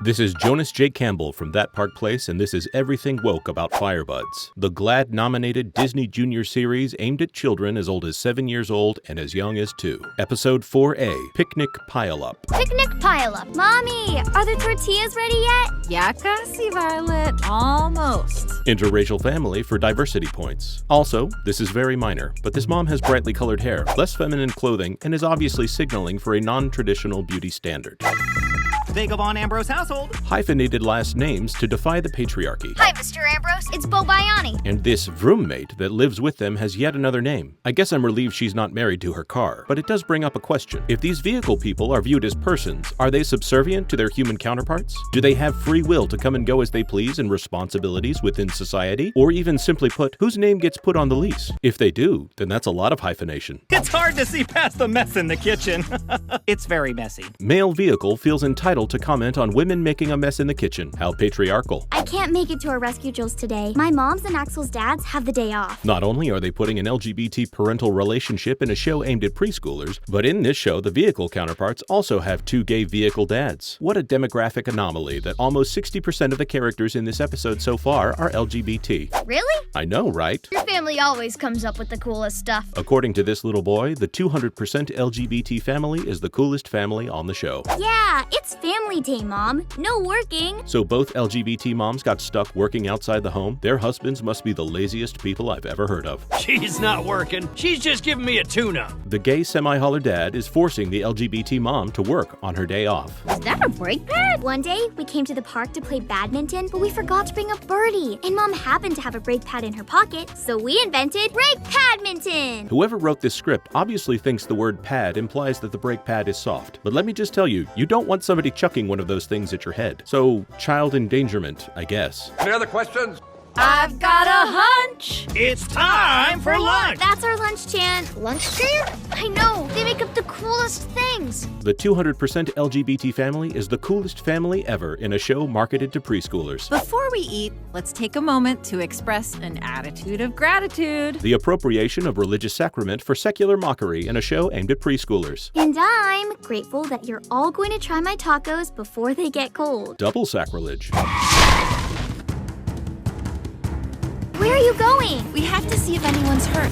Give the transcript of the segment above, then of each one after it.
This is Jonas J. Campbell from That Park Place, and this is Everything Woke About Firebuds, the GLAAD-nominated Disney Junior series aimed at children as old as 7 years old and as young as 2. Episode 4A, Picnic Pile-Up. Picnic Pile-Up. Mommy, are the tortillas ready yet? Ya casi, Violet. Almost. Interracial family for diversity points. Also, this is very minor, but this mom has brightly colored hair, less feminine clothing, and is obviously signaling for a non-traditional beauty standard. Big of Von Ambrose household. Hyphenated last names to defy the patriarchy. Hi, Mr. Ambrose. It's Bo Biani. And this roommate that lives with them has yet another name. I guess I'm relieved she's not married to her car, but it does bring up a question. If these vehicle people are viewed as persons, are they subservient to their human counterparts? Do they have free will to come and go as they please and responsibilities within society? Or even simply put, whose name gets put on the lease? If they do, then that's a lot of hyphenation. It's hard to see past the mess in the kitchen. It's very messy. Male vehicle feels entitled to comment on women making a mess in the kitchen. How patriarchal. I can't make it to our rescue drills today. My mom's and Axel's dads have the day off. Not only are they putting an LGBT parental relationship in a show aimed at preschoolers, but in this show, the vehicle counterparts also have 2 gay vehicle dads. What a demographic anomaly that almost 60% of the characters in this episode so far are LGBT. Really? I know, right? Your family always comes up with the coolest stuff. According to this little boy, the 200% LGBT family is the coolest family on the show. Yeah, it's family day, Mom. No working. So both LGBT moms got stuck working outside the home? Their husbands must be the laziest people I've ever heard of. She's not working. She's just giving me a tune-up. The gay semi-holler dad is forcing the LGBT mom to work on her day off. Is that a brake pad? One day, we came to the park to play badminton, but we forgot to bring a birdie. And Mom happened to have a brake pad in her pocket, so we invented brake padminton. Whoever wrote this script obviously thinks the word pad implies that the brake pad is soft. But let me just tell you, you don't want somebody chucking one of those things at your head. So, child endangerment, I guess. Any other questions? I've got a hunch. It's time for lunch. That's our lunch chant. Lunch chant? I know. They make up the coolest things. The 200% LGBT family is the coolest family ever in a show marketed to preschoolers. Before we eat, let's take a moment to express an attitude of gratitude. The appropriation of religious sacrament for secular mockery in a show aimed at preschoolers. And I'm grateful that you're all going to try my tacos before they get cold. Double sacrilege. Where are you going? We have to see if anyone's hurt.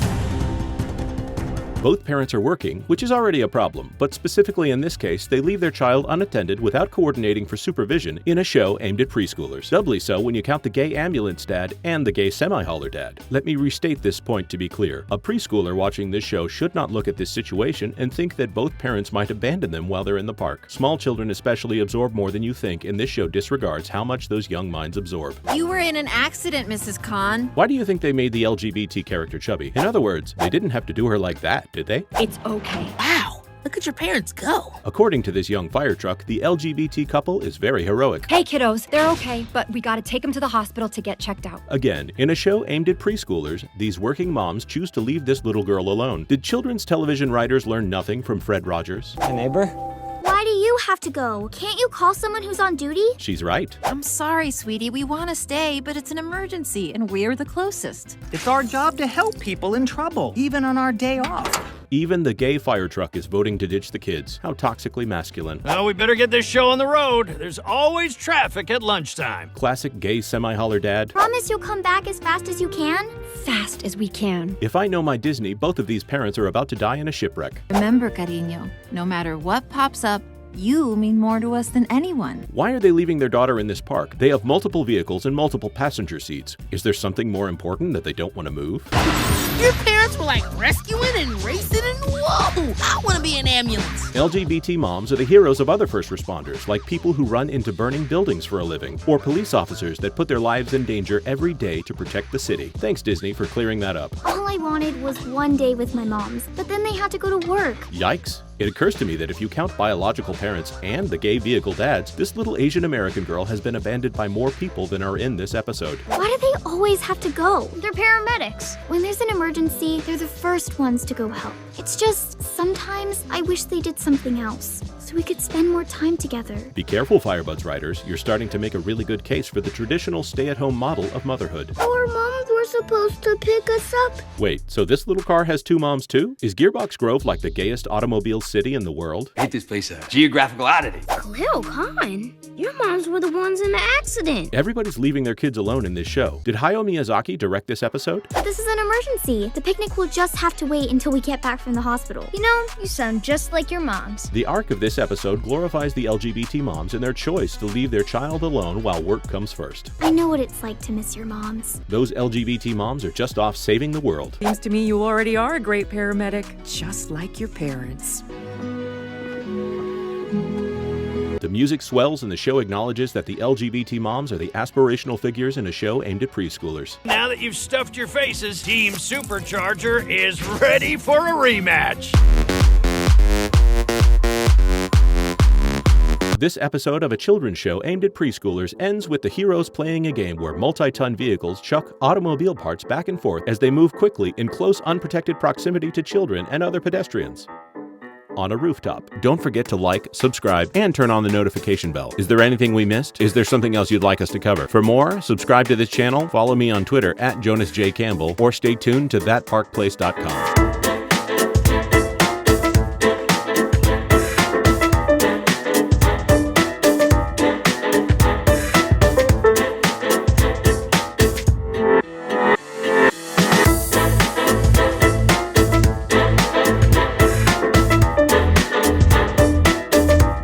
Both parents are working, which is already a problem, but specifically in this case, they leave their child unattended without coordinating for supervision in a show aimed at preschoolers. Doubly so when you count the gay ambulance dad and the gay semi-holler dad. Let me restate this point to be clear. A preschooler watching this show should not look at this situation and think that both parents might abandon them while they're in the park. Small children especially absorb more than you think, and this show disregards how much those young minds absorb. You were in an accident, Mrs. Khan. Why do you think they made the LGBT character chubby? In other words, they didn't have to do her like that, did they? It's okay. Wow, look at your parents go. According to this young fire truck, the LGBT couple is very heroic. Hey kiddos, they're okay, but we gotta take them to the hospital to get checked out. Again, in a show aimed at preschoolers, these working moms choose to leave this little girl alone. Did children's television writers learn nothing from Fred Rogers? Hey, neighbor. Why do you have to go? Can't you call someone who's on duty? She's right. I'm sorry, sweetie. We want to stay, but it's an emergency, and we're the closest. It's our job to help people in trouble, even on our day off. Even the gay fire truck is voting to ditch the kids. How toxically masculine. Well, we better get this show on the road. There's always traffic at lunchtime. Classic gay semi-holler dad. Promise you'll come back as fast as you can? Fast as we can. If I know my Disney, both of these parents are about to die in a shipwreck. Remember, cariño, no matter what pops up, you mean more to us than anyone. Why are they leaving their daughter in this park? They have multiple vehicles and multiple passenger seats. Is there something more important that they don't want to move? Your parents were like rescuing and racing and whoa, I want to be an ambulance. LGBT moms are the heroes of other first responders, like people who run into burning buildings for a living, or police officers that put their lives in danger every day to protect the city. Thanks, Disney, for clearing that up. All I wanted was one day with my moms, but then they had to go to work. Yikes. It occurs to me that if you count biological parents and the gay vehicle dads, this little Asian American girl has been abandoned by more people than are in this episode. Why do they always have to go? They're paramedics. When there's an emergency, they're the first ones to go help. It's just, sometimes I wish they did something else, so we could spend more time together. Be careful, Firebuds writers. You're starting to make a really good case for the traditional stay-at-home model of motherhood. Our moms were supposed to pick us up. Wait, so this little car has two moms too? Is Gearbox Grove like the gayest automobile city in the world? Ain't this place a geographical oddity? Little Con, your moms were the ones in the accident. Everybody's leaving their kids alone in this show. Did Hayao Miyazaki direct this episode? This is an emergency. The picnic will just have to wait until we get back from the hospital. You know, you sound just like your moms. The arc of this episode glorifies the LGBT moms and their choice to leave their child alone while work comes first. I know what it's like to miss your moms. Those LGBT moms are just off saving the world. Seems to me you already are a great paramedic, just like your parents. The music swells and the show acknowledges that the LGBT moms are the aspirational figures in a show aimed at preschoolers. Now that you've stuffed your faces, Team Supercharger is ready for a rematch. This episode of a children's show aimed at preschoolers ends with the heroes playing a game where multi-ton vehicles chuck automobile parts back and forth as they move quickly in close, unprotected proximity to children and other pedestrians on a rooftop. Don't forget to like, subscribe, and turn on the notification bell. Is there anything we missed? Is there something else you'd like us to cover? For more, subscribe to this channel, follow me on Twitter @JonasJCampbell, or stay tuned to thatparkplace.com.